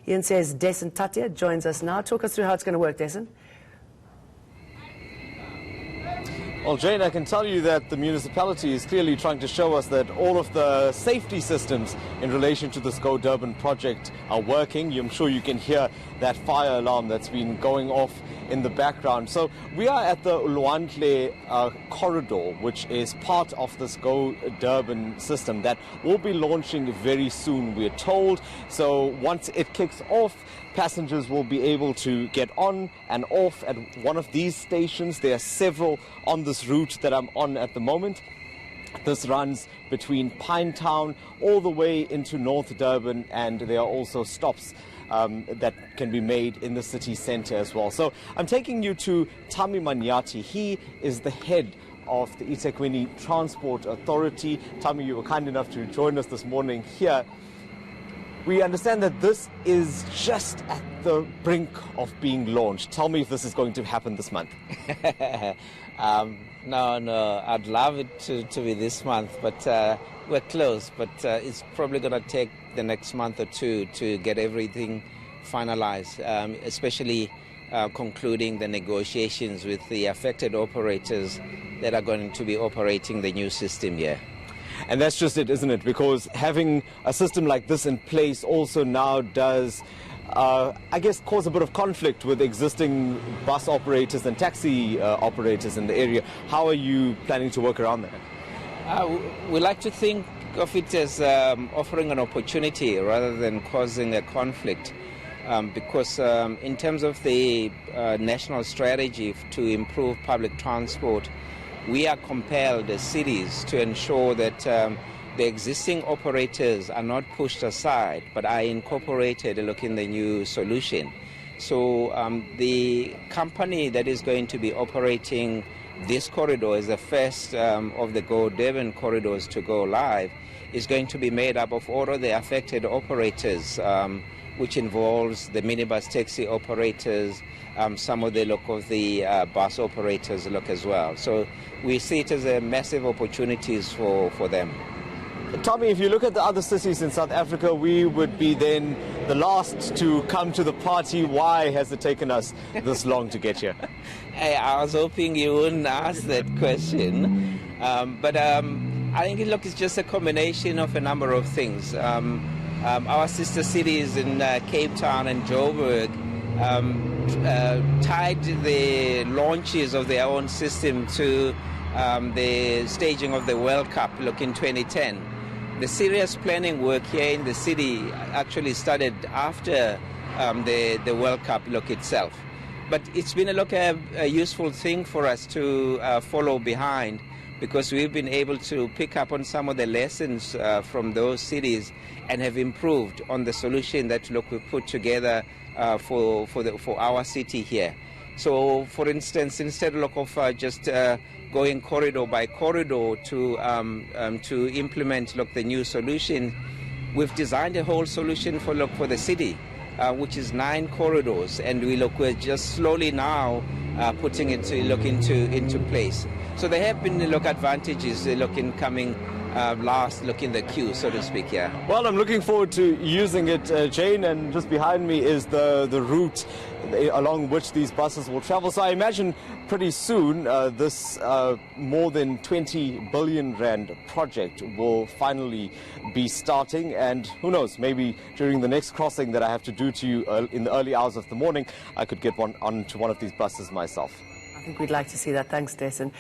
Ian says Dessen Tatia joins us now. Talk us through how it's going to work, Dessen. Well, Jane, I can tell you that the municipality is clearly trying to show us that all of the safety systems in relation to this Go Durban project are working. I'm sure you can hear that fire alarm that's been going off in the background. So we are at the Luandle corridor, which is part of this Go Durban system that will be launching very soon, we're told. So once it kicks off, passengers will be able to get on and off at one of these stations. There are several on this route that I'm on at the moment. This runs between Pinetown all the way into North Durban, and there are also stops that can be made in the city centre as well. So I'm taking you to Tami Manyati. He is the head of the eThekwini Transport Authority. Tami, you were kind enough to join us this morning here. We understand that this is just at the brink of being launched. Tell me if this is going to happen this month. No, I'd love it to be this month, but we're close. But it's probably going to take the next month or two to get everything finalized, especially concluding the negotiations with the affected operators that are going to be operating the new system here. And that's just it, isn't it? Because having a system like this in place also now does, I guess, cause a bit of conflict with existing bus operators and taxi operators in the area. How are you planning to work around that? We like to think of it as offering an opportunity rather than causing a conflict. Because in terms of the national strategy to improve public transport, we are compelled as cities to ensure that the existing operators are not pushed aside but are incorporated in the new solution. So the company that is going to be operating this corridor is the first of the Go Durban corridors to go live, is going to be made up of all of the affected operators, which involves the minibus taxi operators, some of the bus operators as well. So we see it as a massive opportunities for them. Tommy, if you look at the other cities in South Africa, we would be then the last to come to the party. Why has it taken us this long to get here? Hey, I was hoping you wouldn't ask that question. But I think it's just a combination of a number of things. Our sister cities in Cape Town and Joburg tied the launches of their own system to the staging of the World Cup in 2010. The serious planning work here in the city actually started after the World Cup itself. But it's been a useful thing for us to follow behind, because we've been able to pick up on some of the lessons from those cities and have improved on the solution that we put together for our city here. So, for instance, instead of just going corridor by corridor to implement the new solution, we've designed a whole solution for the city, which is 9 corridors, and we're just slowly now putting it into place. So there have been advantages in coming last in the queue, so to speak. Yeah. Well, I'm looking forward to using it, Jane, and just behind me is the route along which these buses will travel. So I imagine pretty soon this more than 20 billion rand project will finally be starting, and who knows, maybe during the next crossing that I have to do to you in the early hours of the morning, I could get onto one of these buses myself. I think we'd like to see that. Thanks, Dessen.